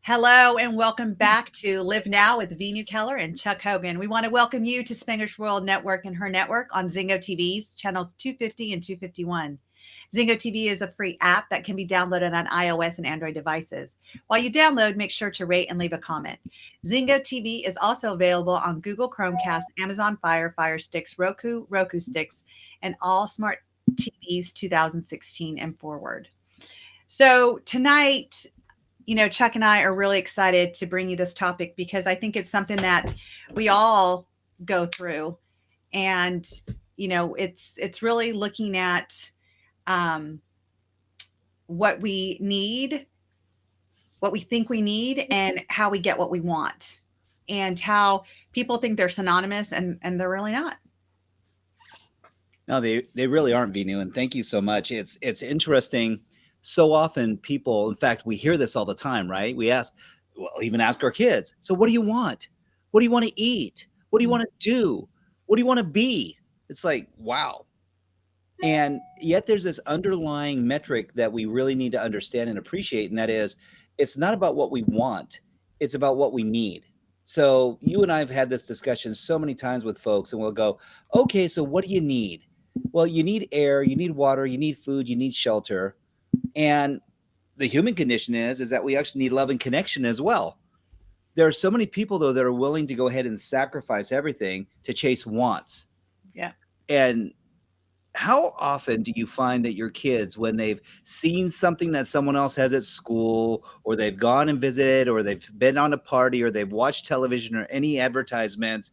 Hello and welcome back to Live Now with Veenu and Chuck Hogan. We want to welcome you to Spanglish World Network and her network on Zingo TV's channels 250 and 251. Zingo TV is a free app that can be downloaded on iOS and Android devices. While you download, make sure to rate and leave a comment. Zingo TV is also available on Google Chromecast, Amazon Fire, Fire Sticks, Roku Sticks, and all smart TVs 2016 and forward. So tonight, Chuck and I are really excited to bring you this topic because I think it's something that we all go through. And, it's really looking at what we need, what we think we need, and how we get what we want, and how people think they're synonymous and they're really not. No, they really aren't, Veenu, and thank you so much. It's interesting. So often people, in fact, we hear this all the time, right? We ask, well, even ask our kids, so what do you want? What do you want to eat? What do you want to do? What do you want to be? It's like, wow. And yet there's this underlying metric that we really need to understand and appreciate, and that is it's not about what we want, it's about what we need. So you and I have had this discussion so many times with folks, and we'll go, okay, so what do you need? Well, you need air, you need water, you need food, you need shelter. And the human condition is that we actually need love and connection as well. There are so many people, though, that are willing to go ahead and sacrifice everything to chase wants. Yeah. And how often do you find that your kids, when they've seen something that someone else has at school, or they've gone and visited, or they've been on a party, or they've watched television or any advertisements,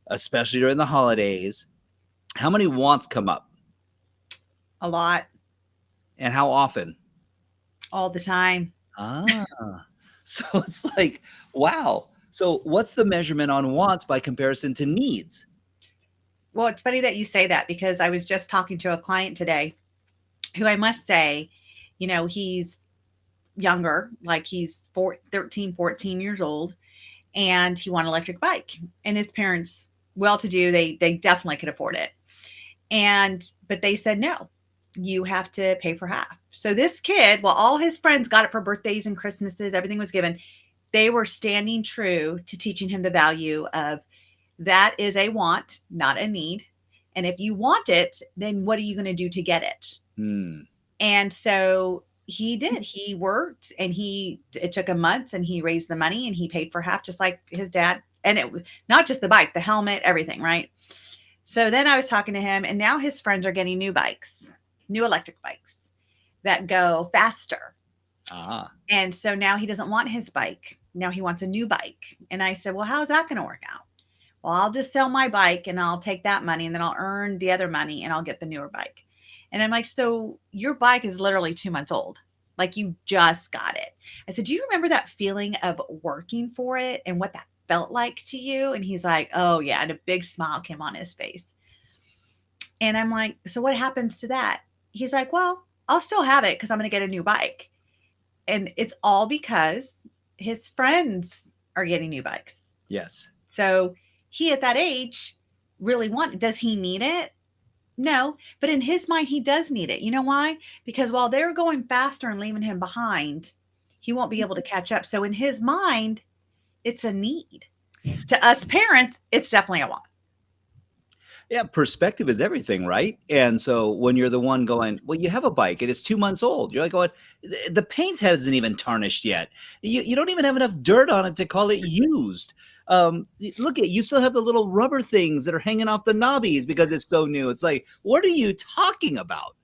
especially during the holidays, how many wants come up? A lot. And how often? All the time. Ah, so it's like, wow. So what's the measurement on wants by comparison to needs? Well, it's funny that you say that because I was just talking to a client today who I must say, he's younger, like he's 13, 14 years old, and he wanted an electric bike. And his parents, well-to-do, they definitely could afford it. But they said, no, you have to pay for half. So this kid, well, all his friends got it for birthdays and Christmases, everything was given. They were standing true to teaching him the value of that is a want, not a need. And if you want it, then what are you going to do to get it? And so he did. He worked, and it took him months, and he raised the money, and he paid for half, just like his dad. And it was not just the bike, the helmet, everything, right? So then I was talking to him, and now his friends are getting new bikes, new electric bikes that go faster. And so now he doesn't want his bike. Now he wants a new bike. And I said, well, how's that going to work out? Well, I'll just sell my bike and I'll take that money, and then I'll earn the other money and I'll get the newer bike. And I'm like, so your bike is literally 2 months old. Like, you just got it. I said, do you remember that feeling of working for it and what that felt like to you? And he's like, oh yeah. And a big smile came on his face. And I'm like, so what happens to that? He's like, well, I'll still have it because I'm going to get a new bike. And it's all because his friends are getting new bikes. Yes. So he, at that age, really does he need it? No, but in his mind, he does need it. You know why? Because while they're going faster and leaving him behind, he won't be able to catch up. So in his mind, it's a need. To us parents, it's definitely a want. Yeah, perspective is everything, right? And so when you're the one going, well, you have a bike, it is 2 months old. You're like going, the paint hasn't even tarnished yet. You don't even have enough dirt on it to call it used. Look at, you still have the little rubber things that are hanging off the knobbies because it's so new. It's like, what are you talking about?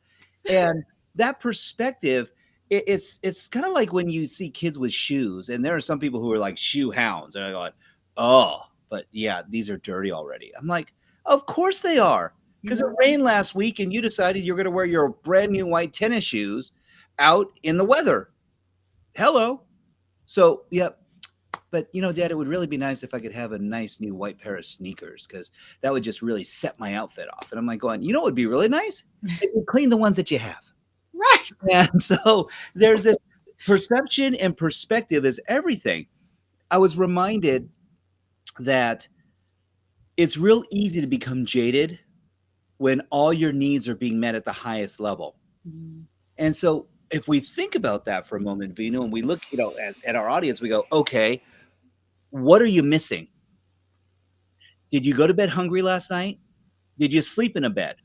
And that perspective, it's kind of like when you see kids with shoes, and there are some people who are like shoe hounds, and I go, oh, but yeah, these are dirty already. I'm like, of course they are, because it rained last week and you decided you're going to wear your brand new white tennis shoes out in the weather. Hello. So, yeah. But, Dad, it would really be nice if I could have a nice new white pair of sneakers, because that would just really set my outfit off. And I'm like going, what would be really nice? If you clean the ones that you have. Right. And so there's this perception, and perspective is everything. I was reminded that it's real easy to become jaded when all your needs are being met at the highest level. And so if we think about that for a moment, Vino, and we look, as at our audience, we go, okay, what are you missing? Did you go to bed hungry last night? Did you sleep in a bed?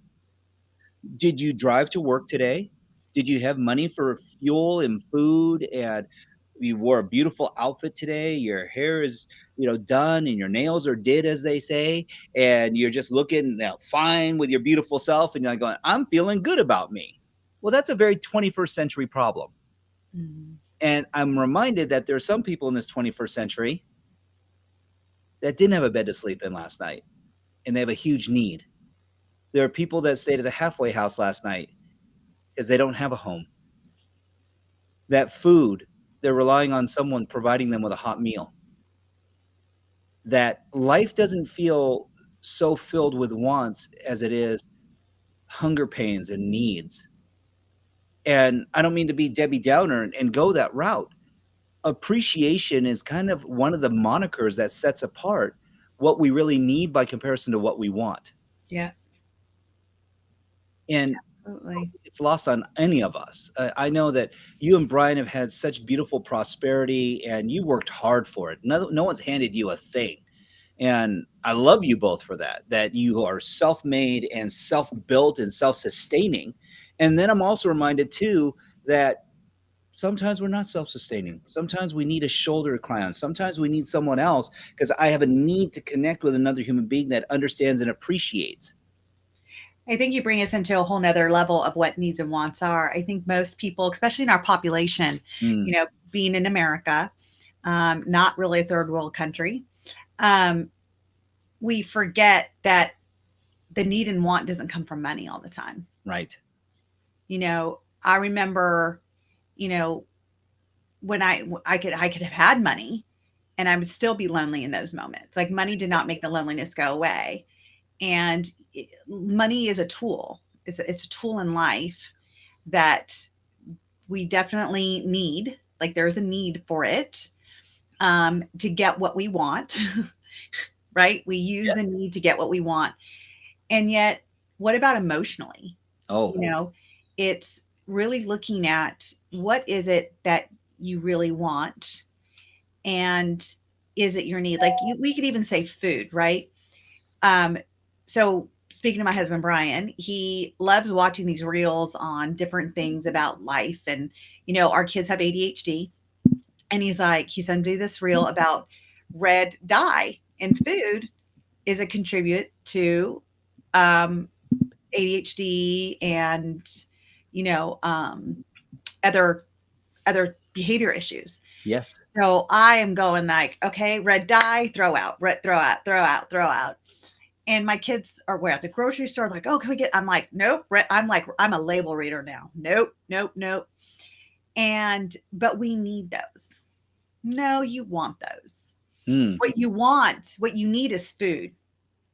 Did you drive to work today? Did you have money for fuel and food? And you wore a beautiful outfit today. Your hair is, done, and your nails are did, as they say. And you're just looking fine with your beautiful self. And you're like going, I'm feeling good about me. Well, that's a very 21st century problem. Mhm. And I'm reminded that there are some people in this 21st century that didn't have a bed to sleep in last night, and they have a huge need. There are people that stayed at a halfway house last night because they don't have a home. That food, they're relying on someone providing them with a hot meal. That life doesn't feel so filled with wants as it is hunger pains and needs. And I don't mean to be Debbie Downer and go that route. Appreciation is kind of one of the monikers that sets apart what we really need by comparison to what we want. Yeah, And absolutely. it's lost on any of us. I know that you and Brian have had such beautiful prosperity, and you worked hard for it. No one's handed you a thing. And I love you both for that, that you are self-made and self-built and self-sustaining. And then I'm also reminded too that sometimes we're not self-sustaining. Sometimes we need a shoulder to cry on. Sometimes we need someone else because I have a need to connect with another human being that understands and appreciates. I think you bring us into a whole nother level of what needs and wants are. I think most people, especially in our population, Mm, being in America, not really a third world country, um, we forget that the need and want doesn't come from money all the time. right. I remember, you know, when I could have had money and I would still be lonely in those moments. Like money did not make the loneliness go away. And money is a tool. It's a tool in life that we definitely need. Like there's a need for it to get what we want, right? We use the Yes. need to get what we want. And yet, what about emotionally? Oh, You know, it's really looking at what is it that you really want, and is it your need? Like we could even say food, right? Um, so speaking to my husband Brian, he loves watching these reels on different things about life, and our kids have ADHD, and he sent me this reel about red dye in food is a contribute to um, ADHD and you know um, other behavior issues. yes. So I am going like, okay, red dye, throw out, red, throw out, throw out, throw out. And my kids are where at the grocery store, like, oh, can we get? I'm like, nope. I'm like, I'm a label reader now. Nope, nope, nope. And but we need those. No, you want those. Mm, What you want, what you need is food.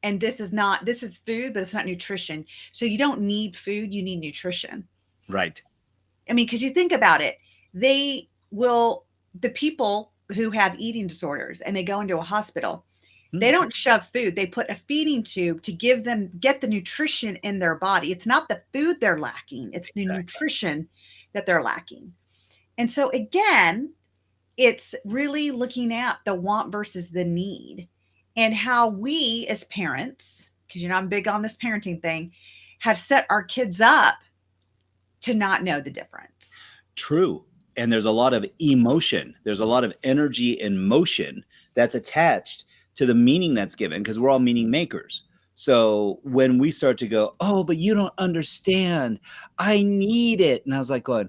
And this is food, but it's not nutrition. So you don't need food, you need nutrition. right. I mean, because you think about it, they will, the people who have eating disorders and they go into a hospital, they Mm, don't shove food. They put a feeding tube to get the nutrition in their body. It's not the food they're lacking, it's the exactly. nutrition that they're lacking. And so, again, it's really looking at the want versus the need and how we as parents, because I'm big on this parenting thing, have set our kids up to not know the difference. True. And there's a lot of emotion. There's a lot of energy and motion that's attached to the meaning that's given because we're all meaning makers. So when we start to go, oh, but you don't understand, I need it. And I was like, going,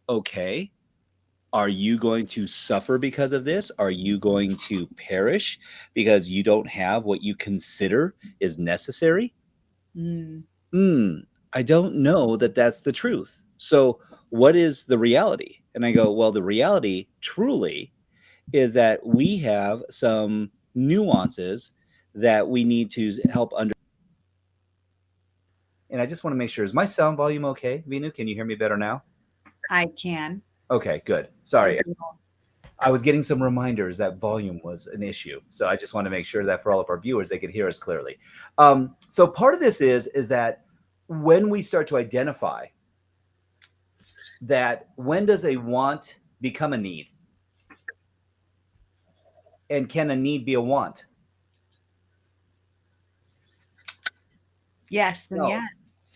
okay, are you going to suffer because of this? Are you going to perish because you don't have what you consider is necessary? Mm. Hmm, I don't know that that's the truth. So, what is the reality? And I go, well, the reality truly is that we have some nuances that we need to help under. And I just want to make sure, is my sound volume okay? Vinu, can you hear me better now? I can. Okay, good. You're Sorry. doing I was getting some reminders that volume was an issue. So I just want to make sure that for all of our viewers, they could hear us clearly. So part of this is that when we start to identify that when does a want become a need? And can a need be a want? Yes, and No. yes,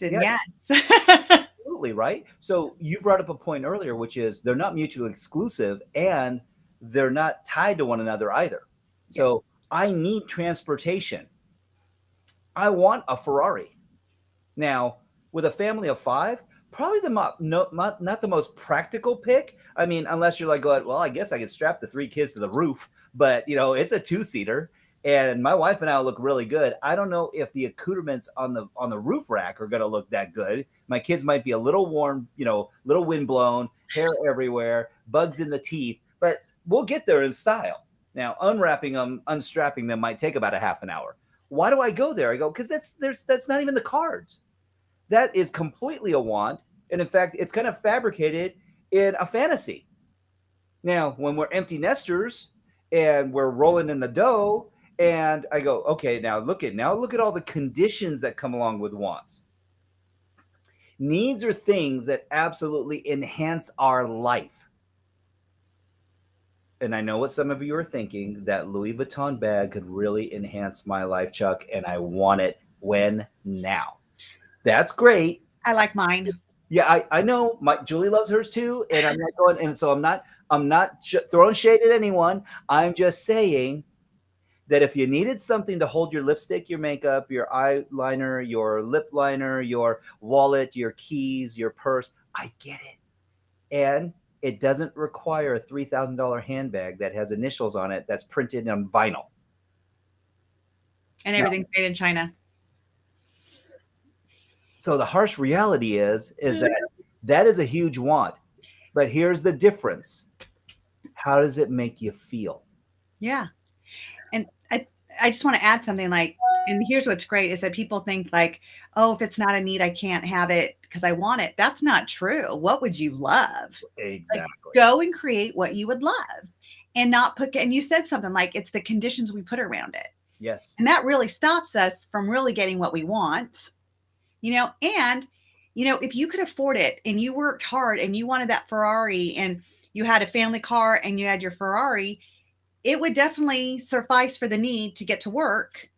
and Yeah, yes. absolutely, right? So you brought up a point earlier, which is they're not mutually exclusive and they're not tied to one another either. Yeah. So I need transportation. I want a Ferrari. Now, with a family of five, probably not the most practical pick. I mean, unless you're like going, well, I guess I could strap the three kids to the roof, but it's a two-seater, and my wife and I look really good. I don't know if the accoutrements on the roof rack are going to look that good. My kids might be a little warm, little windblown, hair everywhere, bugs in the teeth, but we'll get there in style. Now, unwrapping them, unstrapping them might take about a half an hour. Why do I go there? I go because that's not even the cards. That is completely a want, and in fact, it's kind of fabricated in a fantasy. Now, when we're empty nesters and we're rolling in the dough, and I go, okay, now look at all the conditions that come along with wants. Needs are things that absolutely enhance our life. And I know what some of you are thinking, that Louis Vuitton bag could really enhance my life, Chuck, and I want it when now. That's great. I like mine. Yeah, I know. My Julie loves hers too, and I'm not going. And so I'm not throwing shade at anyone. I'm just saying that if you needed something to hold your lipstick, your makeup, your eyeliner, your lip liner, your wallet, your keys, your purse, I get it. And it doesn't require a $3,000 handbag that has initials on it that's printed on vinyl. And Now, everything's made in China. so the harsh reality is that is a huge want. But here's the difference. How does it make you feel? Yeah. And I just want to add something like, and here's what's great is that people think like, oh, if it's not a need, I can't have it because I want it. That's not true. What would you love? Like, Exactly. go and create what you would love and not put, and you said something like it's the conditions we put around it. Yes. And that really stops us from really getting what we want, and, if you could afford it and you worked hard and you wanted that Ferrari and you had a family car and you had your Ferrari, it would definitely suffice for the need to get to work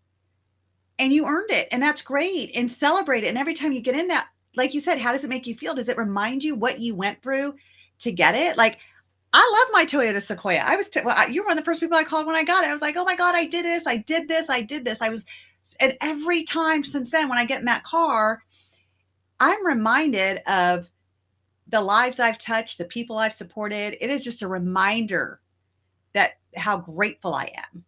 and you earned it. And that's great. And celebrate it. And every time you get in that, like you said, how does it make you feel? Does it remind you what you went through to get it? Like, I love my Toyota Sequoia. You were one of the first people I called when I got it. I was like, oh my God, I did this. I did this. I did this. And every time since then, when I get in that car, I'm reminded of the lives I've touched, the people I've supported. It is just a reminder that how grateful I am.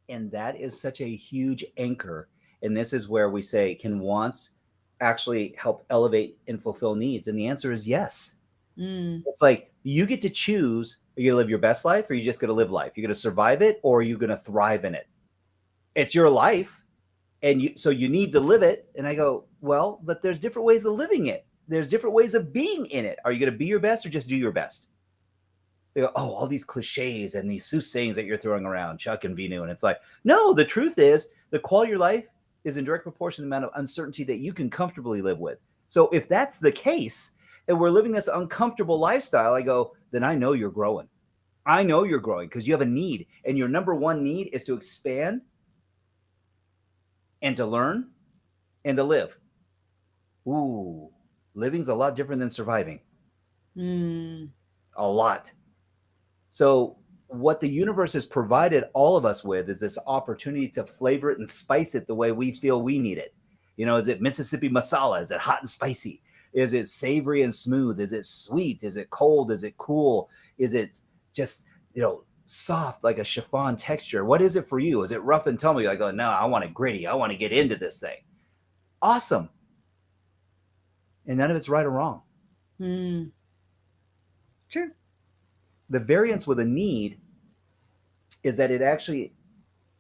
And that is such a huge anchor. And this is where we say, can wants actually help elevate and fulfill needs? And the answer is yes. Mm. It's like you get to choose, are you going to live your best life or are you just going to live life? You're going to survive it or are you going to thrive in it? It's your life. And so you need to live it. And I go, well, but there's different ways of living it. There's different ways of being in it. Are you going to be your best or just do your best? They go, oh, all these cliches and these soothsayings that you're throwing around, Chuck and Veenu. And it's like, no, the truth is the quality of your life is in direct proportion to the amount of uncertainty that you can comfortably live with. So if that's the case, and we're living this uncomfortable lifestyle, I go, then I know you're growing. I know you're growing because you have a need. And your number one need is to expand and to learn and to live. Ooh, living's a lot different than surviving. Mm. A lot. So what the universe has provided all of us with is this opportunity to flavor it and spice it the way we feel we need it. Is it Mississippi masala? Is it hot and spicy? Is it savory and smooth? Is it sweet? Is it cold? Is it cool? Is it just, soft like a chiffon texture? What is it for you? Is it rough and tumble? I go, no, I want it gritty. I want to get into this thing. Awesome. And none of it's right or wrong. Mm. True. The variance with a need is that it actually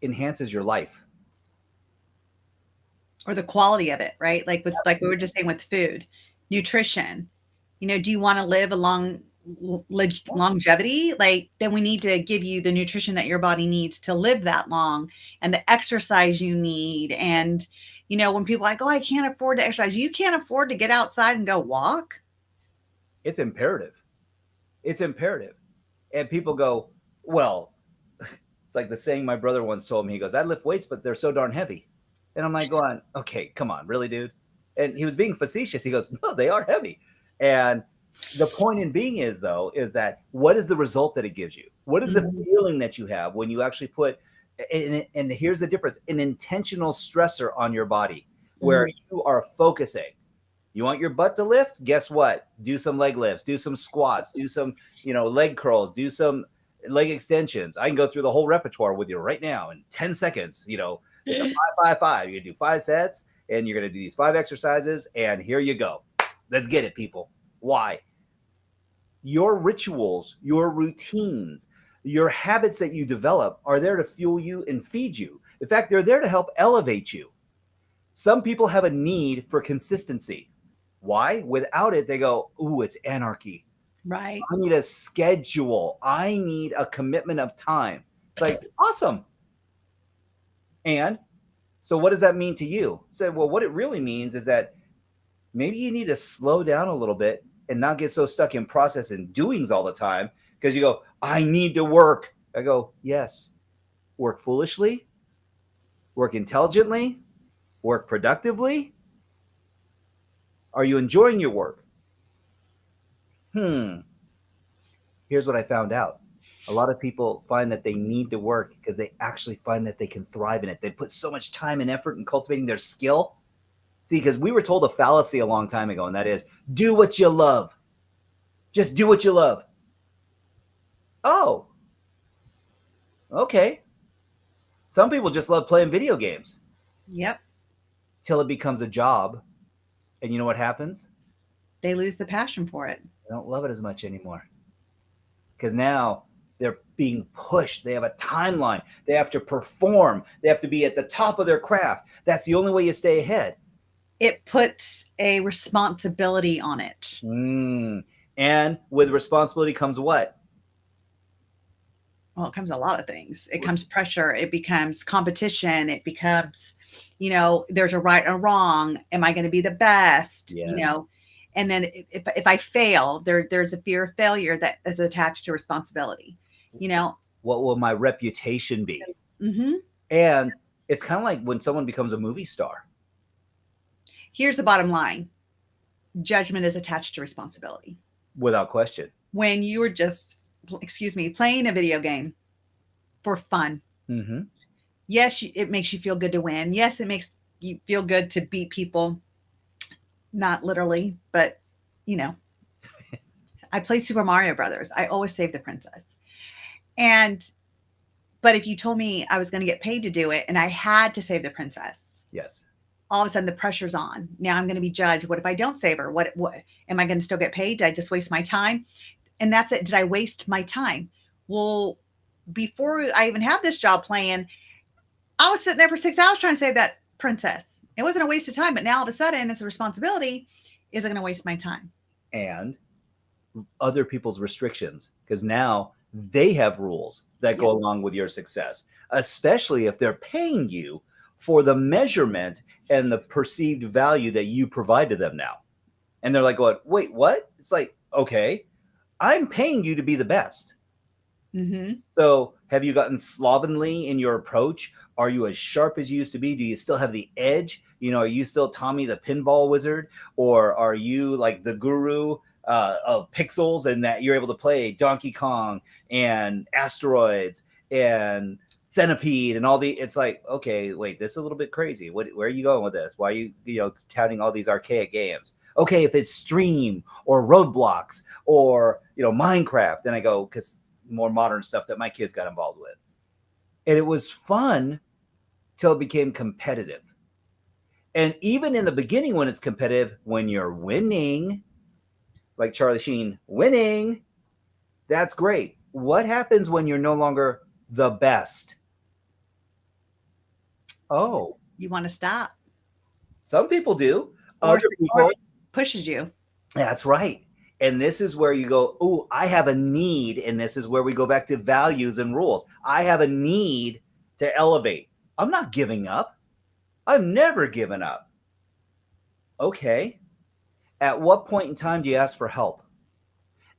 enhances your life. Or the quality of it, right? Like we were just saying with food, nutrition. Do you want to live a longevity? Like, then we need to give you the nutrition that your body needs to live that long and the exercise you need. And, when people are like, oh, I can't afford to exercise, you can't afford to get outside and go walk. It's imperative. It's imperative. And people go, well, it's like the saying my brother once told me. He goes, I lift weights, but they're so darn heavy. And I'm like going, okay, come on, really, dude? And he was being facetious. He goes, no, they are heavy. And the point in being is, though, is that what is the result that it gives you? What is the Mhm. feeling that you have when you actually put, and here's the difference, an intentional stressor on your body where Mhm. you are focusing. You want your butt to lift? Guess what? Do some leg lifts, do some squats, do some, leg curls, do some leg extensions. I can go through the whole repertoire with you right now in 10 seconds. It's a 5-5-5. You're gonna do 5 sets and you're gonna do these 5 exercises, and here you go. Let's get it, people. Why? Your rituals, your routines, your habits that you develop are there to fuel you and feed you. In fact, they're there to help elevate you. Some people have a need for consistency. Why? Without it, they go, ooh, it's anarchy. Right. I need a schedule. I need a commitment of time. It's like, awesome. And so what does that mean to you? So, well, what it really means is that maybe you need to slow down a little bit and not get so stuck in process and doings all the time because you go, I need to work. I go, yes, work foolishly, work intelligently, work productively. Are you enjoying your work? Here's what I found out. A lot of people find that they need to work because they actually find that they can thrive in it. They put so much time and effort in cultivating their skill. See, because we were told a fallacy a long time ago, and that is do what you love. Just do what you love. Oh, okay. Some people just love playing video games Yep. till it becomes a job. And you know what happens? They lose the passion for it. They don't love it as much anymore because now they're being pushed. They have a timeline. They have to perform. They have to be at the top of their craft. That's the only way you stay ahead. It puts a responsibility on it. And with responsibility comes what? Well, it comes a lot of things. It comes pressure. It becomes competition. It becomes, there's a right or wrong. Am I going to be the best? Yes. And then if I fail, there's a fear of failure that is attached to responsibility. What will my reputation be? Mm-hmm. And it's kind of like when someone becomes a movie star. Here's the bottom line. Judgment is attached to responsibility. Without question. When you are just, playing a video game for fun. Mm-hmm. Yes, it makes you feel good to win. Yes, it makes you feel good to beat people. Not literally, but I play Super Mario Brothers. I always save the princess. But if you told me I was going to get paid to do it and I had to save the princess, yes, all of a sudden the pressure's on. Now I'm going to be judged. What if I don't save her? What am I going to still get paid? Did I just waste my time? And that's it. Did I waste my time? Well, before I even had this job playing, I was sitting there for 6 hours trying to save that princess. It wasn't a waste of time, but now all of a sudden it's a responsibility. Is it going to waste my time? And other people's restrictions, because now they have rules that go along with your success, especially if they're paying you for the measurement and the perceived value that you provide to them now. And they're like going, wait, what? It's like, okay, I'm paying you to be the best. Mm-hmm. So have you gotten slovenly in your approach? Are you as sharp as you used to be? Do you still have the edge? Are you still Tommy the pinball wizard? Or are you like the guru of pixels and that you're able to play Donkey Kong and Asteroids and Centipede and all the, it's like, okay, wait, this is a little bit crazy. Where are you going with this? Why are you counting all these archaic games? Okay, if it's Stream or Roadblocks or, Minecraft, then I go, because more modern stuff that my kids got involved with. And it was fun till it became competitive. And even in the beginning, when it's competitive, when you're winning, like Charlie Sheen, winning, that's great. What happens when you're no longer the best? Oh, You want to stop. some people do. Or Other people, pushes you. that's right. And this is where you go, oh, I have a need. And this is where we go back to values and rules. I have a need to elevate. I'm not giving up. I've never given up. Okay. At what point in time do you ask for help?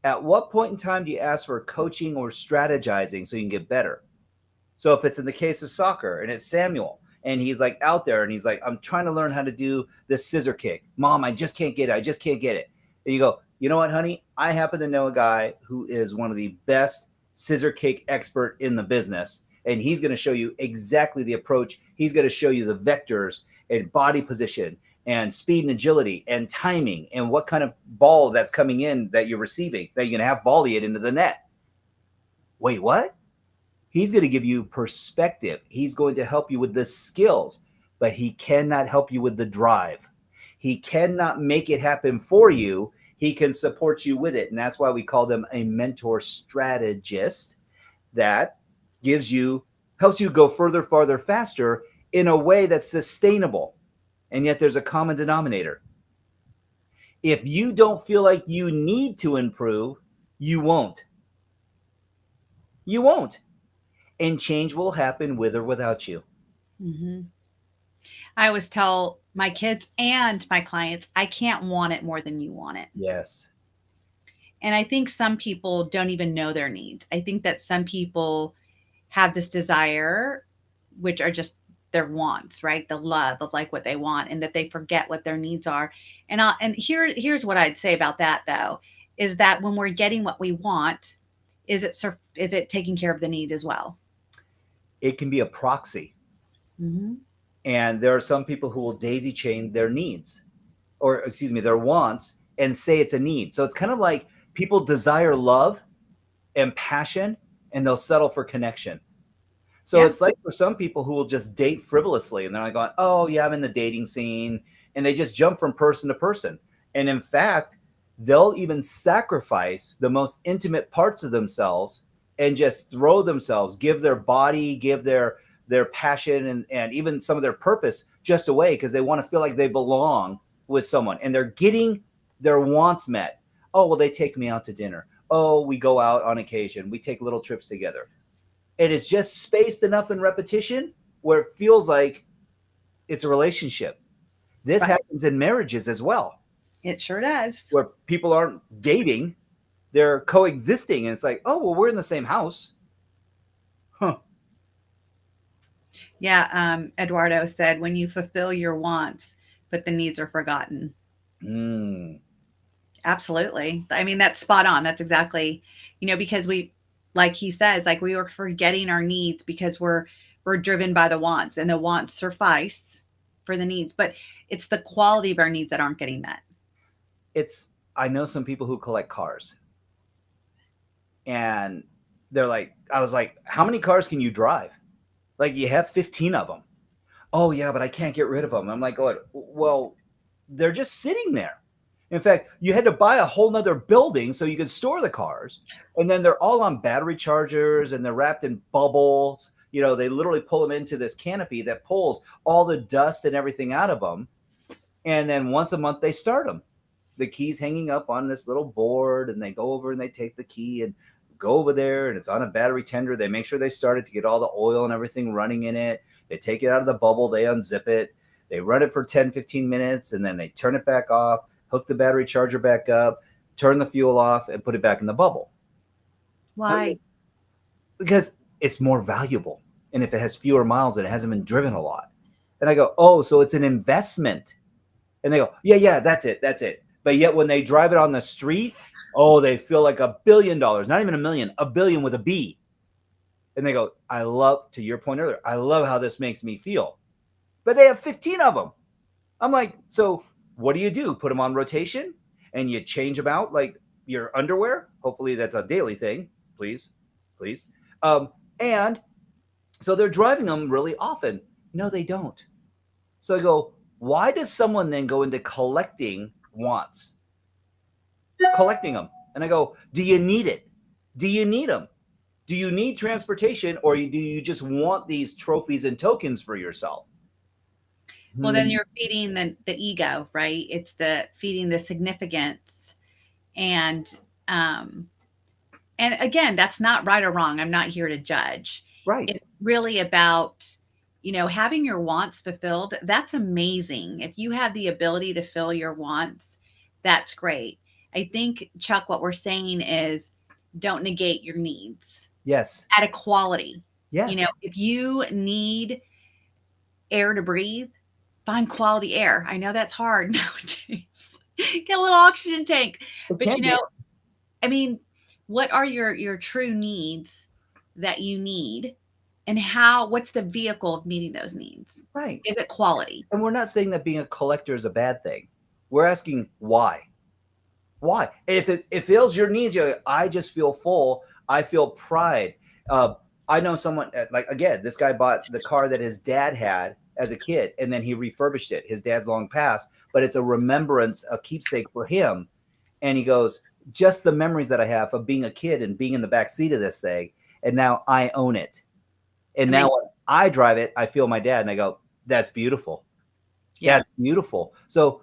At what point in time do you ask for coaching or strategizing so you can get better? So if it's in the case of soccer and it's Samuel and he's like out there and he's like, I'm trying to learn how to do this scissor kick. Mom, I just can't get it. I just can't get it. And you go, you know what, honey? I happen to know a guy who is one of the best scissor kick expert in the business. And he's going to show you exactly the approach. He's going to show you the vectors and body position and speed and agility and timing and what kind of ball that's coming in that you're receiving that you're going to have volley it into the net. Wait, what? He's going to give you perspective. He's going to help you with the skills, but he cannot help you with the drive. He cannot make it happen for you. He can support you with it. And that's why we call them a mentor strategist that helps you go further, farther, faster in a way that's sustainable. And yet there's a common denominator. If you don't feel like you need to improve, you won't. You won't. And change will happen with or without you. Mm-hmm. I always tell my kids and my clients, I can't want it more than you want it. Yes. And I think some people don't even know their needs. I think that some people have this desire, which are just their wants, right? The love of like what they want, and that they forget what their needs are. Here's what I'd say about that though, is that when we're getting what we want, is it taking care of the need as well? It can be a proxy. Mm-hmm. And there are some people who will daisy chain their needs, or excuse me, their wants, and say it's a need. So it's kind of like people desire love and passion, and they'll settle for connection. So Yeah. it's like for some people who will just date frivolously and they're like going, oh, yeah, I'm in the dating scene. And they just jump from person to person. And in fact, they'll even sacrifice the most intimate parts of themselves and just throw themselves, give their body, give their passion and even some of their purpose just away because they want to feel like they belong with someone. And they're getting their wants met. Oh, well, they take me out to dinner. Oh, we go out on occasion. We take little trips together. And it's just spaced enough in repetition where it feels like it's a relationship. This Right. happens in marriages as well, It sure does. where people aren't dating, they're coexisting. And it's like, oh, well, we're in the same house. Huh. Yeah. Eduardo said, when you fulfill your wants, but the needs are forgotten. Mm, Absolutely. I mean, that's spot on. That's exactly, because like he says, like we were forgetting our needs because we're driven by the wants, and the wants suffice for the needs, but it's the quality of our needs that aren't getting met. I know some people who collect cars and they're like, I was like, how many cars can you drive? Like, you have 15 of them. Oh, yeah, but I can't get rid of them. I'm like, oh, well, they're just sitting there. In fact, you had to buy a whole nother building so you could store the cars. And then they're all on battery chargers and they're wrapped in bubbles. They literally pull them into this canopy that pulls all the dust and everything out of them. And then once a month, they start them. The key's hanging up on this little board, and they go over and they take the key and go over there, and it's on a battery tender. They make sure they start it to get all the oil and everything running in it. They take it out of the bubble. They unzip it. They run it for 10, 15 minutes, and then they turn it back off, hook the battery charger back up, turn the fuel off, and put it back in the bubble. Why? Because it's more valuable. And if it has fewer miles and it hasn't been driven a lot. And I go, oh, so it's an investment. And they go, yeah, that's it. But yet when they drive it on the street, oh, they feel like $1 billion, not even a million, $1 billion with a B. And they go, to your point earlier, I love how this makes me feel. But they have 15 of them. I'm like, so what do? Put them on rotation and you change them out like your underwear? Hopefully that's a daily thing. Please. And so they're driving them really often. No, they don't. So I go, why does someone then go into collecting wants? Collecting them. And I go, do you need it? Do you need them? Do you need transportation, or do you just want these trophies and tokens for yourself? Well, then you're feeding the ego, right? It's the feeding the significance. And again, that's not right or wrong. I'm not here to judge. Right. It's really about, having your wants fulfilled. That's amazing. If you have the ability to fill your wants, that's great. I think, Chuck, what we're saying is don't negate your needs Yes. at equality. You know, Yes. if you need air to breathe, find quality air. I know that's hard nowadays. Get a little oxygen tank. It But can be. I mean, what are your true needs that you need, and what's the vehicle of meeting those needs? Right. Is it quality? And we're not saying that being a collector is a bad thing. We're asking why. Why? And if it fills your needs, you're like, I just feel full. I feel pride. Uh, I know someone like again, this guy bought the car that his dad had as a kid, and then he refurbished it. His dad's long passed, but it's a remembrance, a keepsake for him. And he goes, just the memories that I have of being a kid and being in the back seat of this thing, and now I own it. And And then now when I drive it, I feel my dad, and I go, that's beautiful. yeah. That's beautiful. So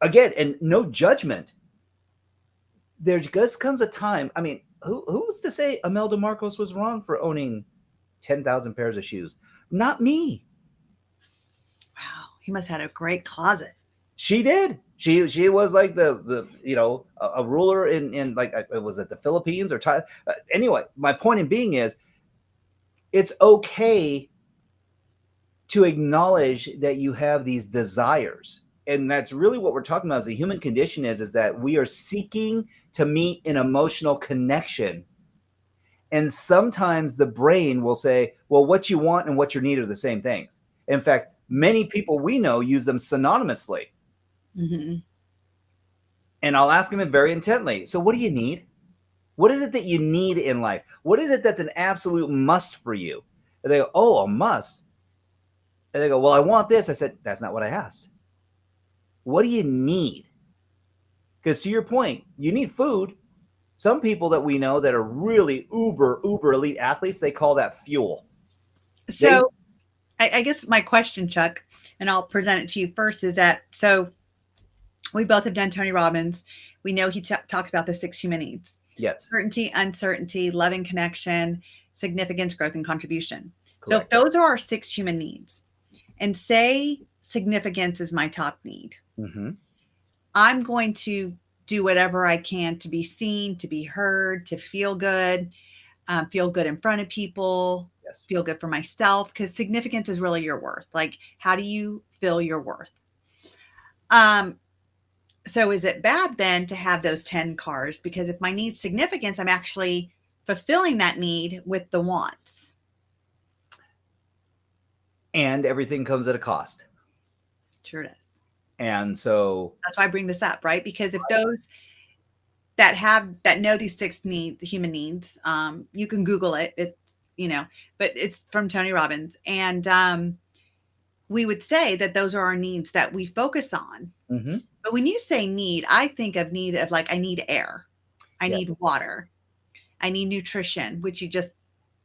again, and no judgment. There just comes a time. I mean, who's to say Imelda Marcos was wrong for owning 10,000 pairs of shoes? Not me. Wow. He must have had a great closet. She did. She was like the a ruler in like was it the Philippines or Thailand? Anyway, my point in being is it's okay to acknowledge that you have these desires, and that's really what we're talking about. Is the human condition is that we are seeking to meet an emotional connection. And sometimes the brain will say, well, what you want and what you need are the same things. In fact, many people we know use them synonymously. Mm-hmm. And I'll ask them very intently. So, what do you need? What is it that you need in life? What is it that's an absolute must for you? And they go, oh, a must. And they go, well, I want this. I said, that's not what I asked. What do you need? Because to your point, you need food. Some people that we know that are really uber elite athletes, they call that fuel. So I guess my question, Chuck, and I'll present it to you first, is that so we both have done Tony Robbins. We know he talks about the 6 human needs: Yes. certainty, uncertainty, loving connection, significance, growth, and contribution. So if Correct. those are our 6 human needs, and say significance is my top need, Mm-hmm. I'm going to do whatever I can to be seen, to be heard, to feel good in front of people, Yes. feel good for myself, because significance is really your worth. Like, how do you feel your worth? So is it bad then to have those 10 cars? Because if my need's significance, I'm actually fulfilling that need with the wants. And everything comes at a cost. Sure does. And so That's why I bring this up, right? Because if those that know these 6 human needs, you can Google it. It's but it's from Tony Robbins, and we would say that those are our needs that we focus on. mm-hmm. But when you say need, I think of need of like I need air, I Yeah. need water, I need nutrition, which you just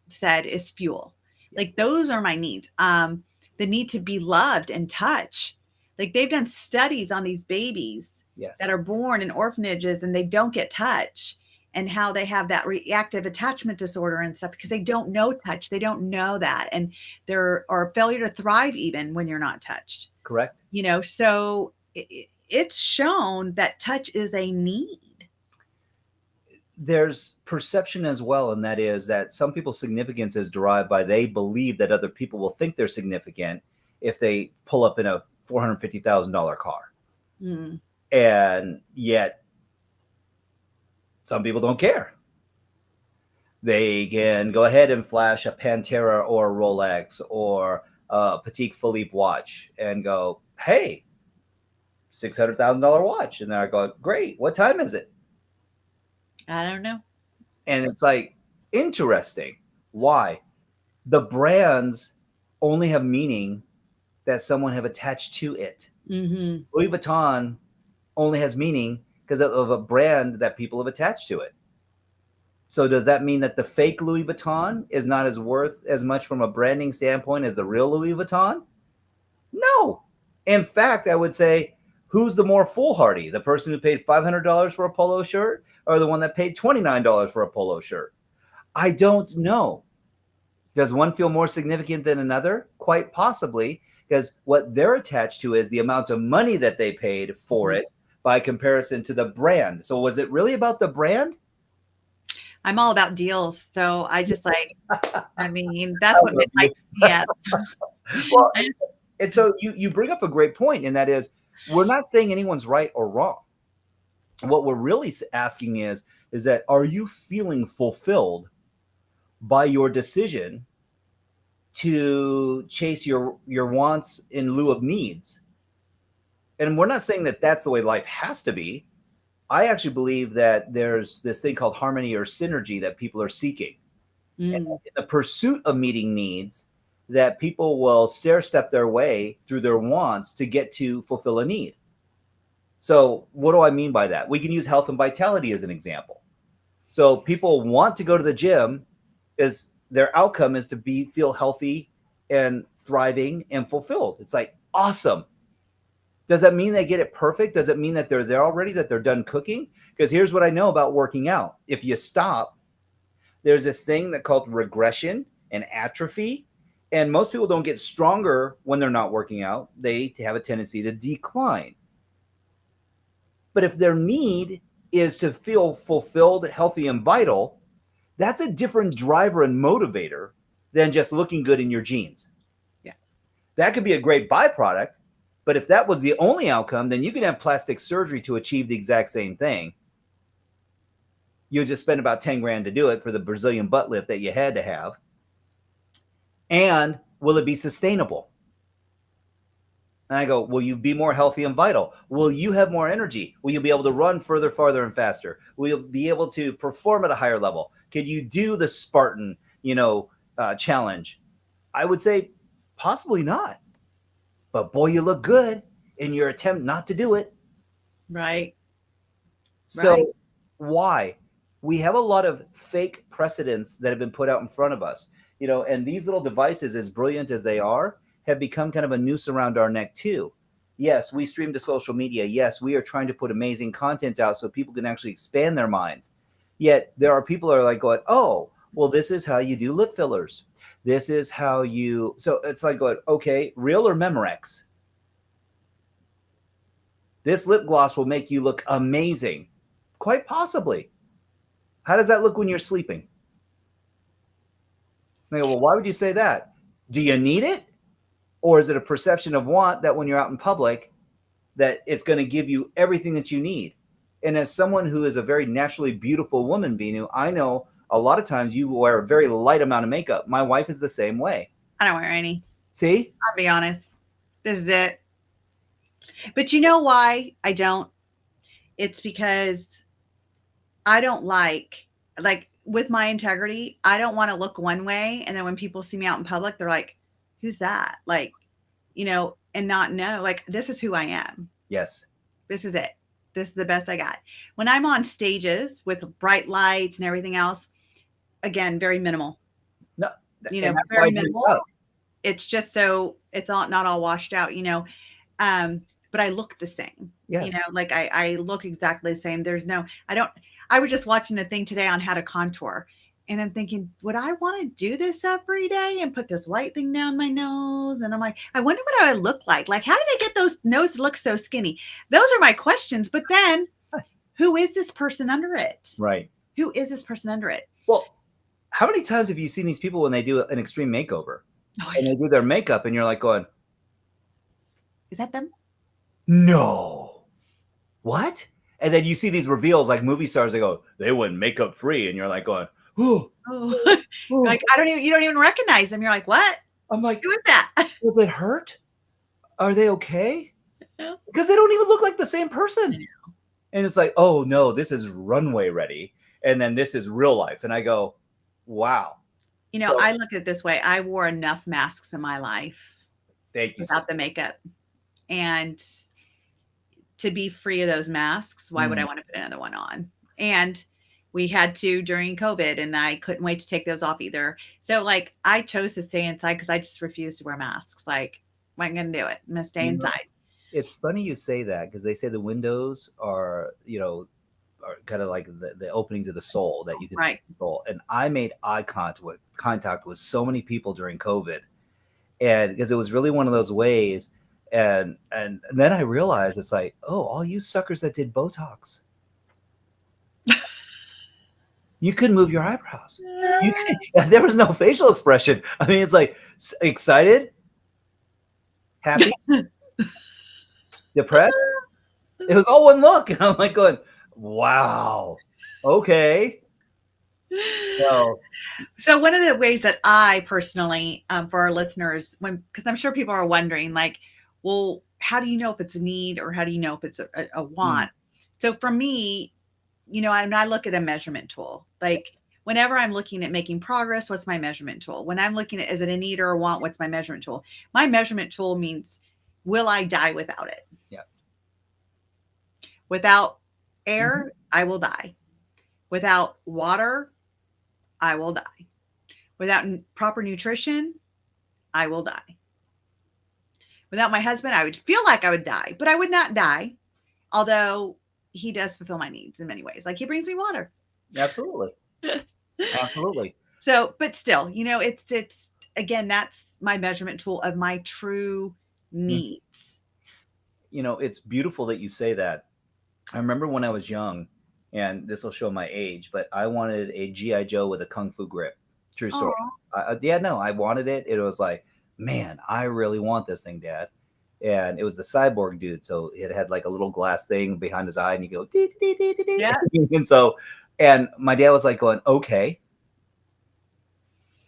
said is fuel. Like those are my needs. The need to be loved and touch. Like they've done studies on these babies Yes. that are born in orphanages and they don't get touch, and how they have that reactive attachment disorder and stuff because they don't know touch. They don't know that. And there are failure to thrive even when you're not touched. Correct. So it's shown that touch is a need. There's perception as well, and that is that some people's significance is derived by they believe that other people will think they're significant if they pull up in a $450,000 car. Mm. And yet some people don't care. They can go ahead and flash a Pantera or a Rolex or a Patek Philippe watch and go, hey, $600,000 watch. And they're going, great, what time is it? I don't know. And it's like, interesting. Why? The brands only have meaning that someone have attached to it. Mm-hmm. Louis Vuitton only has meaning because of a brand that people have attached to it. So does that mean that the fake Louis Vuitton is not as worth as much from a branding standpoint as the real Louis Vuitton? No. In fact, I would say, who's the more foolhardy? The person who paid $500 for a polo shirt or the one that paid $29 for a polo shirt? I don't know. Does one feel more significant than another? Quite possibly, because what they're attached to is the amount of money that they paid for it by comparison to the brand. So was it really about the brand? I'm all about deals. So I just like, I mean, I that's what love you. lights me up. Well, and so you bring up a great point, and that is we're not saying anyone's right or wrong. What we're really asking is that are you feeling fulfilled by your decision to chase your wants in lieu of needs? And we're not saying that that's the way life has to be. I actually believe that there's this thing called harmony or synergy that people are seeking. And Mm, in the pursuit of meeting needs, that people will stair step their way through their wants to get to fulfill a need. So, what do I mean by that? We can use health and vitality as an example. So, people want to go to the gym is their outcome is to feel healthy and thriving and fulfilled. It's like awesome. Does that mean they get it perfect? Does it mean that they're there already, that they're done cooking? Because here's what I know about working out. If you stop, there's this thing that called regression and atrophy. And most people don't get stronger when they're not working out. They have a tendency to decline. But if their need is to feel fulfilled, healthy, and vital, that's a different driver and motivator than just looking good in your jeans. yeah. That could be a great byproduct, but if that was the only outcome, then you can have plastic surgery to achieve the exact same thing. You'll just spend about 10 grand to do it for the Brazilian butt lift that you had to have. And will it be sustainable? And I go, will you be more healthy and vital? Will you have more energy? Will you be able to run further, farther, and faster? Will you be able to perform at a higher level? Could you do the Spartan, challenge? I would say possibly not. But boy, you look good in your attempt not to do it. Right. So Right. why? We have a lot of fake precedents that have been put out in front of us, and these little devices, as brilliant as they are, have become kind of a noose around our neck too. Yes, we stream to social media. Yes, we are trying to put amazing content out so people can actually expand their minds. Yet there are people that are like going, oh, well, this is how you do lip fillers. This is how you, so it's like going, okay, real or Memorex? This lip gloss will make you look amazing. Quite possibly. How does that look when you're sleeping? They go, well, why would you say that? Do you need it? Or is it a perception of want that when you're out in public, that it's going to give you everything that you need? And as someone who is a very naturally beautiful woman, Veenu, I know a lot of times you wear a very light amount of makeup. My wife is the same way. I don't wear any. See? I'll be honest. This is it. But you know why I don't? It's because I don't like with my integrity, I don't want to look one way. And then when people see me out in public, they're like, who's that? Like, and not know, like, this is who I am. Yes. This is it. This is the best I got. When I'm on stages with bright lights and everything else, again, very minimal, No, and that's why I very bring it minimal. up. It's just so it's not all washed out, but I look the same. Yes. Like I look exactly the same. I was just watching a thing today on how to contour. And I'm thinking, would I want to do this every day and put this white thing down my nose? And I'm like, I wonder what I would look like. Like, how do they get those noses look so skinny? Those are my questions. But then who is this person under it? Right. Who is this person under it? Well, how many times have you seen these people when they do an extreme makeover Oh, and they do their makeup and you're like going, is that them? no. What? And then you see these reveals like movie stars, they go, they went makeup free. And you're like going, oh, Oh, like you don't even recognize them. You're like, what? I'm like, Who is that? does it hurt? Are they okay? Because they don't even look like the same person. And it's like, oh no, this is runway ready. And then this is real life. And I go, wow. I look at it this way. I wore enough masks in my life Thank you. without the makeup. And to be free of those masks, why would I want to put another one on? And we had to during COVID, and I couldn't wait to take those off either. So, like, I chose to stay inside because I just refused to wear masks. Like, I wasn't going to do it. I'm going to stay inside. It's funny you say that because they say the windows are, are kind of like the openings of the soul that you can Right. control. And I made eye contact with so many people during COVID. And because it was really one of those ways, And then I realized it's like, oh, all you suckers that did Botox, you couldn't move your eyebrows. You could, there was no facial expression. I mean, it's like excited, happy, depressed. It was all one look, and I'm like going, wow, okay. So So one of the ways that I personally, for our listeners, when because I'm sure people are wondering, like, well, how do you know if it's a need or how do you know if it's a mm, want? So for me, and I look at a measurement tool. yeah, Like whenever I'm looking at making progress, what's my measurement tool? When I'm looking at is it a need or a want, what's my measurement tool? My measurement tool means will I die without it? yeah, Without hmm, air, I will die. Without water, I will die. Without proper nutrition, I will die. Without my husband, I would feel like I would die, but I would not die. Although he does fulfill my needs in many ways. Like he brings me water. absolutely, absolutely. So, but still, it's again, that's my measurement tool of my true Mm. needs. It's beautiful that you say that. I remember when I was young, and this will show my age, but I wanted a GI Joe with a kung fu grip. True story. Oh, Yeah, no, I wanted it. It was like, man, I really want this thing, Dad. And it was the cyborg dude, so it had like a little glass thing behind his eye, and you go, dee, dee, dee, dee, yeah. dee. And so, and my dad was like going, okay.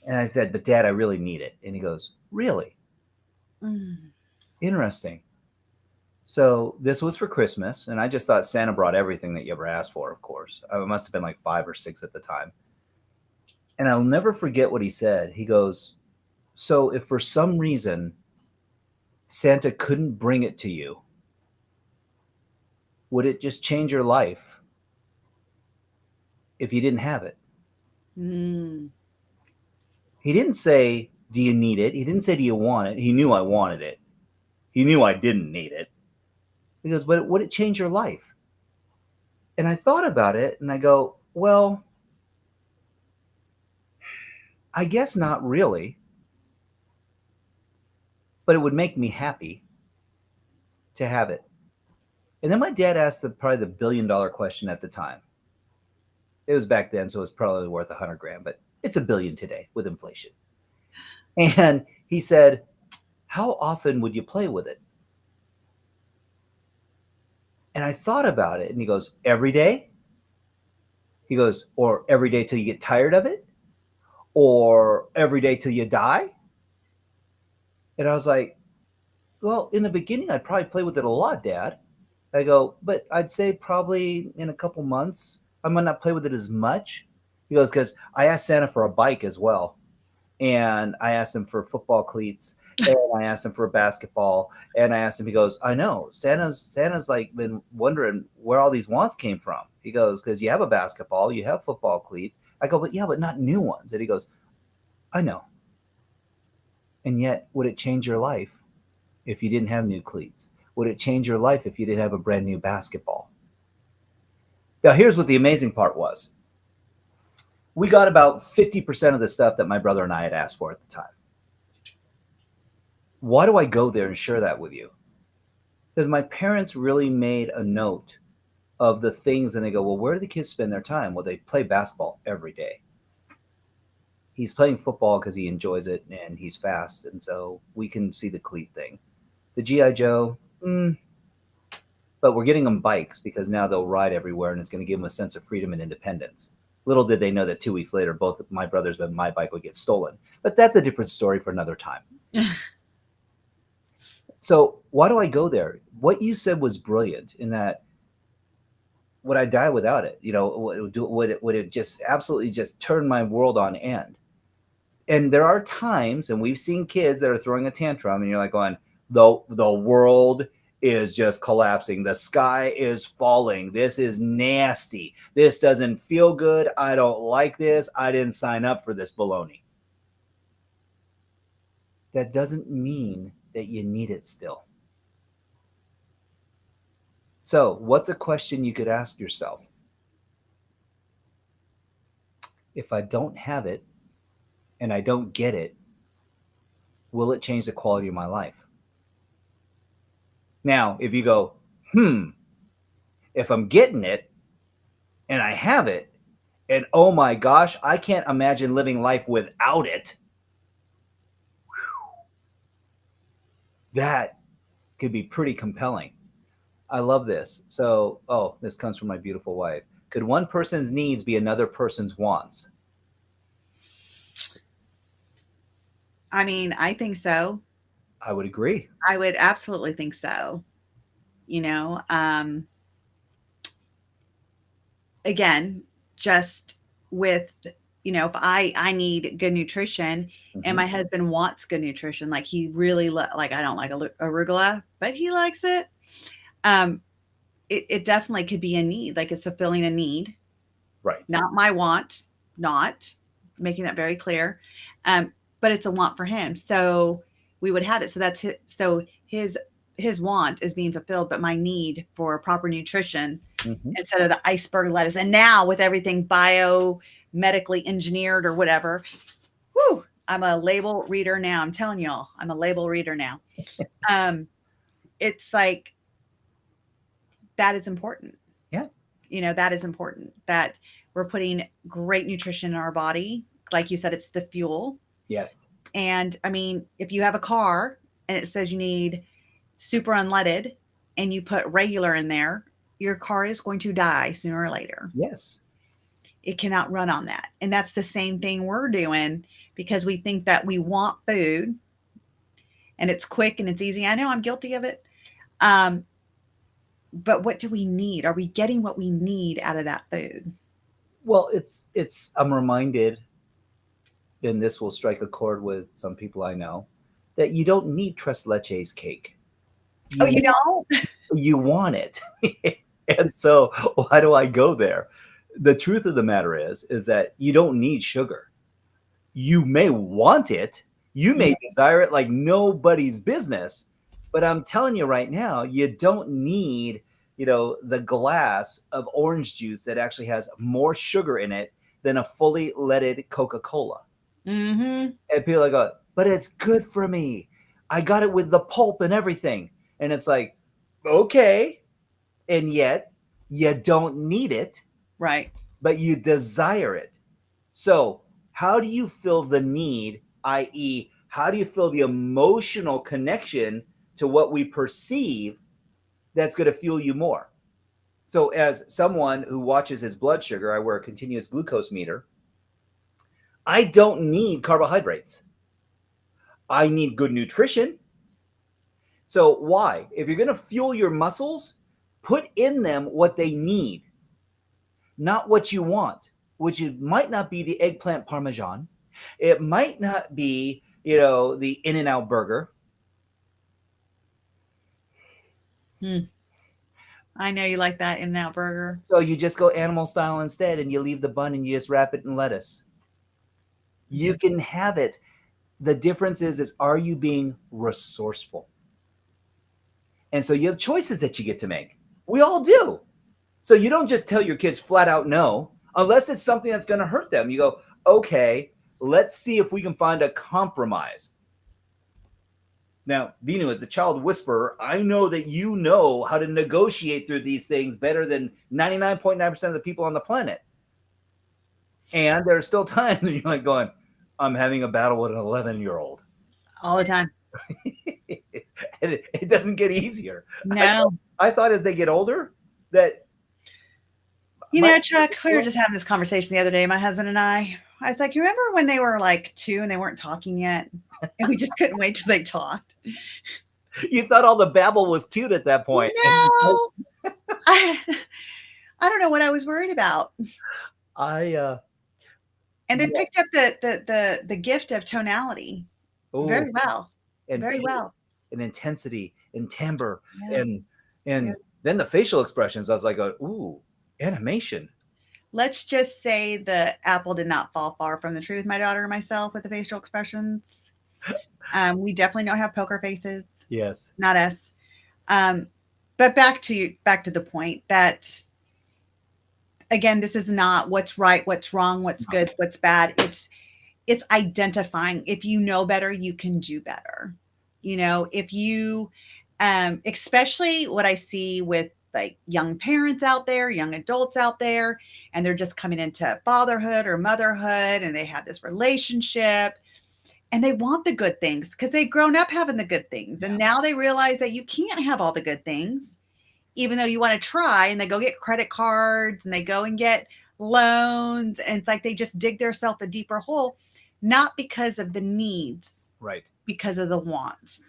And I said, but Dad, I really need it. And he goes, really? Mm. Interesting. So this was for Christmas, and I just thought Santa brought everything that you ever asked for, of course. I must have been like 5 or 6 at the time. And I'll never forget what he said. He goes, so if for some reason Santa couldn't bring it to you, would it just change your life if you didn't have it? Mm. He didn't say, do you need it? He didn't say, do you want it? He knew I wanted it. He knew I didn't need it. He goes, but would it change your life? And I thought about it and I go, well, I guess not really, but it would make me happy to have it. And then my dad asked probably the $1 billion question at the time. It was back then, so it was probably worth 100 grand, but it's $1 billion today with inflation. And he said, how often would you play with it? And I thought about it, and he goes, every day? He goes, or every day till you get tired of it? Or every day till you die? And I was like, well, in the beginning, I'd probably play with it a lot, Dad. I go, but I'd say probably in a couple months, I might not play with it as much. He goes, because I asked Santa for a bike as well. And I asked him for football cleats. And I asked him for a basketball. And I asked him, he goes, I know. Santa's like been wondering where all these wants came from. He goes, because you have a basketball, you have football cleats. I go, but yeah, but not new ones. And he goes, I know. And yet, would it change your life if you didn't have new cleats? Would it change your life if you didn't have a brand new basketball? Now, here's what the amazing part was. We got about 50% of the stuff that my brother and I had asked for at the time. Why do I go there and share that with you? Because my parents really made a note of the things, and they go, well, where do the kids spend their time? Well, they play basketball every day. He's playing football because he enjoys it and he's fast. And so we can see the cleat thing. The G.I. Joe, but we're getting them bikes because now they'll ride everywhere and it's going to give them a sense of freedom and independence. Little did they know that 2 weeks later, both my brothers and my bike would get stolen. But that's a different story for another time. So why do I go there? What you said was brilliant in that would I die without it? Would it just absolutely just turn my world on end? And there are times, and we've seen kids that are throwing a tantrum, and you're like going, the world is just collapsing. The sky is falling. This is nasty. This doesn't feel good. I don't like this. I didn't sign up for this baloney. That doesn't mean that you need it still. So, what's a question you could ask yourself? If I don't have it and I don't get it, will it change the quality of my life? Now, if you go, hmm, if I'm getting it and I have it, and oh my gosh, I can't imagine living life without it, that could be pretty compelling. I love this. So, oh, this comes from my beautiful wife. Could one person's needs be another person's wants? I mean, I think so. I would agree. I would absolutely think so. You know, again, just with, if I need good nutrition and Hmm. my husband wants good nutrition, like he really like, I don't like arugula, but he likes it. Um, it definitely could be a need, like it's fulfilling a need, Right. not my want, not making that very clear. Um, but it's a want for him. So we would have it. So that's his, so his want is being fulfilled, but my need for proper nutrition Hmm. instead of the iceberg lettuce. And now with everything bio medically engineered or whatever, whew, I'm a label reader now. I'm telling y'all, I'm a label reader now. Um, it's like that is important. Yeah. That is important that we're putting great nutrition in our body. Like you said, it's the fuel. Yes. And I mean, if you have a car and it says you need super unleaded and you put regular in there, your car is going to die sooner or later. Yes. It cannot run on that. And that's the same thing we're doing because we think that we want food and it's quick and it's easy. I know I'm guilty of it. Um, but what do we need? Are we getting what we need out of that food? Well, it's I'm reminded, and this will strike a chord with some people I know, that you don't need tres leches cake. Oh, You you want, don't? you want it. And so why do I go there? The truth of the matter is that you don't need sugar. You may want it, you may desire it like nobody's business, but I'm telling you right now, you don't need, the glass of orange juice that actually has more sugar in it than a fully leaded Coca-Cola. Mm-hmm. And people are like, but it's good for me. I got it with the pulp and everything. And it's like, okay. And yet you don't need it, Right. but you desire it. So, how do you fill the need, i.e., how do you feel the emotional connection to what we perceive that's going to fuel you more? So, as someone who watches his blood sugar, I wear a continuous glucose meter. I don't need carbohydrates. I need good nutrition. So, why? If you're going to fuel your muscles, put in them what they need, not what you want, which might not be the eggplant parmesan. It might not be, the In and Out burger. Hmm. I know you like that In-N-Out burger. So you just go animal style instead and you leave the bun and you just wrap it in lettuce. You can have it. The difference is are you being resourceful? And so you have choices that you get to make. We all do. So you don't just tell your kids flat out no, unless it's something that's going to hurt them. You go, okay, let's see if we can find a compromise. Now, Veenu, as the child whisperer, I know that you know how to negotiate through these things better than 99.9% of the people on the planet. And there are still times when you're like going, I'm having a battle with an 11-year-old. All the time. And it doesn't get easier. No. I thought as they get older that my Chuck, we were just having this conversation the other day, my husband and I. I was like, you remember when they were like 2 and they weren't talking yet? And we just couldn't wait till they talked. you thought all the babble was cute at that point. No. I don't know what I was worried about. I And they yeah. picked up the gift of tonality Oh, very well. and Very pace well. and intensity and timbre Yes. and Yes. then the facial expressions. I was like, ooh, animation. Let's just say the apple did not fall far from the truth, my daughter and myself, with the facial expressions. We definitely don't have poker faces, Yes. not us. Um, but back to the point that again, this is not what's right, what's wrong, what's good, what's bad. It's identifying. If you know better, you can do better. If you Especially what I see with like young parents out there, young adults out there, and they're just coming into fatherhood or motherhood and they have this relationship and they want the good things because they've grown up having the good things. And Yeah. now they realize that you can't have all the good things, even though you want to try. And they go get credit cards and they go and get loans. And it's like they just dig themselves a deeper hole, not because of the needs, Right. because of the wants.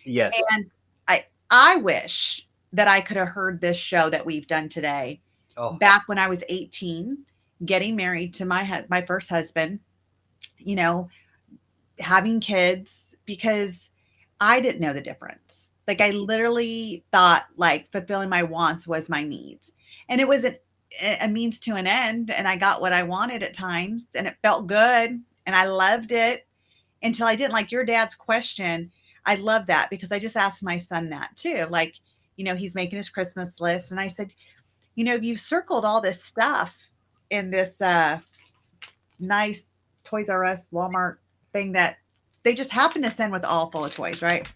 Yes. And I wish that I could have heard this show that we've done today Oh, back when I was 18, getting married to my first husband, you know, having kids, because I didn't know the difference. Like I literally thought like fulfilling my wants was my needs. And it was a means to an end, and I got what I wanted at times and it felt good and I loved it until I didn't. Like your dad's question, I love that because I just asked my son that too. Like, he's making his Christmas list and I said, you've circled all this stuff in this nice Toys R Us Walmart thing that they just happen to send with all full of toys, right?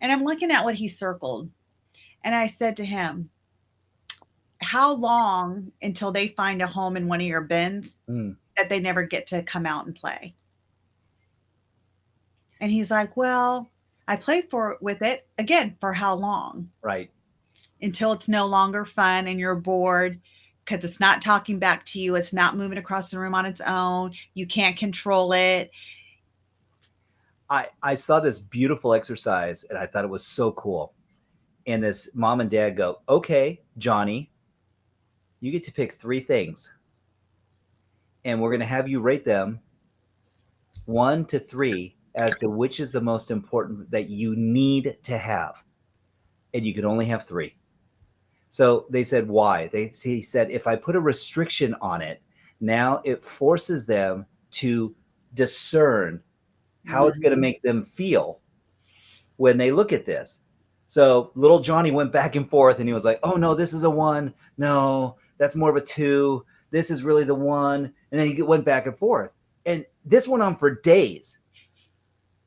And I'm looking at what he circled and I said to him, how long until they find a home in one of your bins mm, that they never get to come out and play? And he's like, well, I played with it again for how long? right. Until it's no longer fun and you're bored because it's not talking back to you. It's not moving across the room on its own. You can't control it. I saw this beautiful exercise and I thought it was so cool. And this mom and dad go, okay, Johnny, you get to pick 3 things. And we're going to have you rate them 1 to 3 as to which is the most important that you need to have. And you can only have 3. So they said, why? He said, if I put a restriction on it, now it forces them to discern how it's going to Mhm. make them feel when they look at this. So little Johnny went back and forth and he was like, oh no, this is a 1. No, that's more of a 2. This is really the 1. And then he went back and forth. And this went on for days.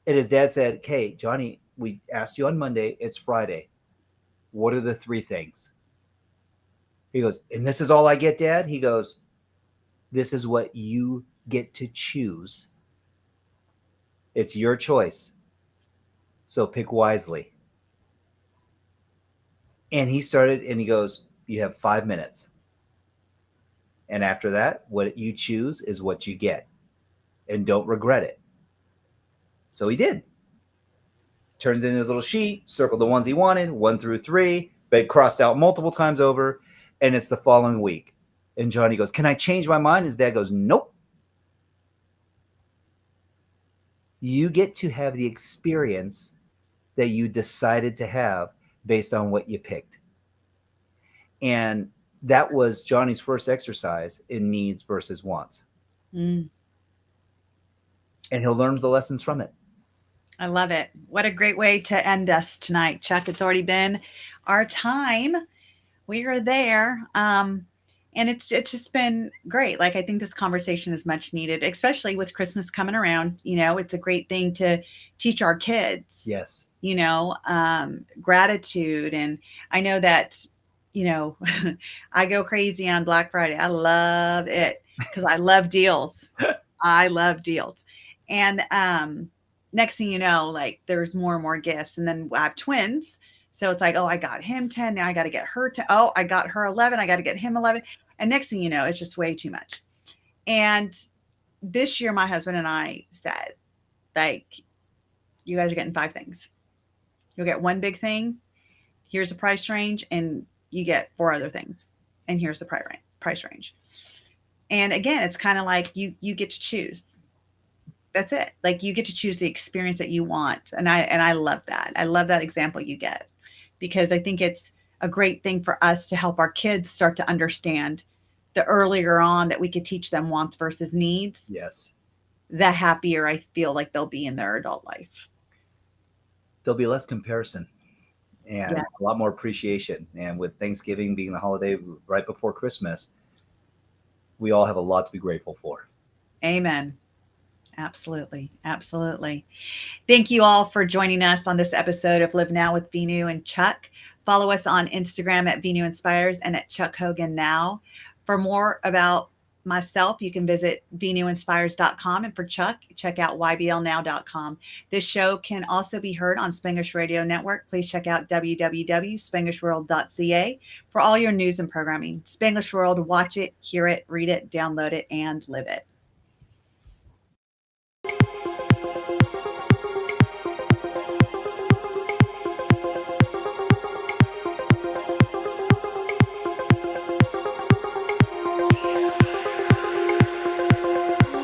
And his dad said, okay, Johnny, we asked you on Monday. It's Friday. What are the 3 things? He goes, and this is all I get, Dad? He goes, this is what you get to choose. It's your choice. So pick wisely. And he started and he goes, you have 5 minutes. And after that, what you choose is what you get. And don't regret it. So he did. Turns in his little sheet, circled the ones he wanted, 1 through 3, but crossed out multiple times over. And it's the following week. And Johnny goes, can I change my mind? His dad goes, nope. You get to have the experience that you decided to have based on what you picked. And that was Johnny's first exercise in needs versus wants. Mm, And he'll learn the lessons from it. I love it. What a great way to end us tonight, Chuck. It's already been our time. We are there. And it's just been great. Like I think this conversation is much needed, especially with Christmas coming around. It's a great thing to teach our kids, Yes. gratitude. And I know that, I go crazy on Black Friday. I love it because I love deals. I love deals. And next thing you know, like there's more and more gifts. And then I have twins. So it's like, oh, I got him 10. Now I got to get her 10. Oh, I got her 11. I got to get him 11. And next thing you know, it's just way too much. And this year, my husband and I said, like, you guys are getting 5 things. You'll get 1 big thing. Here's a price range. And you get 4 other things. And here's the price range. And again, it's kind of like you get to choose. That's it. Like you get to choose the experience that you want. And I love that. I love that example you get because I think it's a great thing for us to help our kids start to understand the earlier on that we could teach them wants versus needs, Yes. the happier I feel like they'll be in their adult life. There'll be less comparison and Yeah. a lot more appreciation. And with Thanksgiving being the holiday right before Christmas, we all have a lot to be grateful for. Amen. Absolutely. Absolutely. Thank you all for joining us on this episode of Live Now with Veenu and Chuck. Follow us on Instagram at Veenu Inspires and at Chuck Hogan Now. For more about myself, you can visit venuinspires.com. And for Chuck, check out yblnow.com. This show can also be heard on Spanglish Radio Network. Please check out www.spanglishworld.ca for all your news and programming. Spanglish World, watch it, hear it, read it, download it, and live it.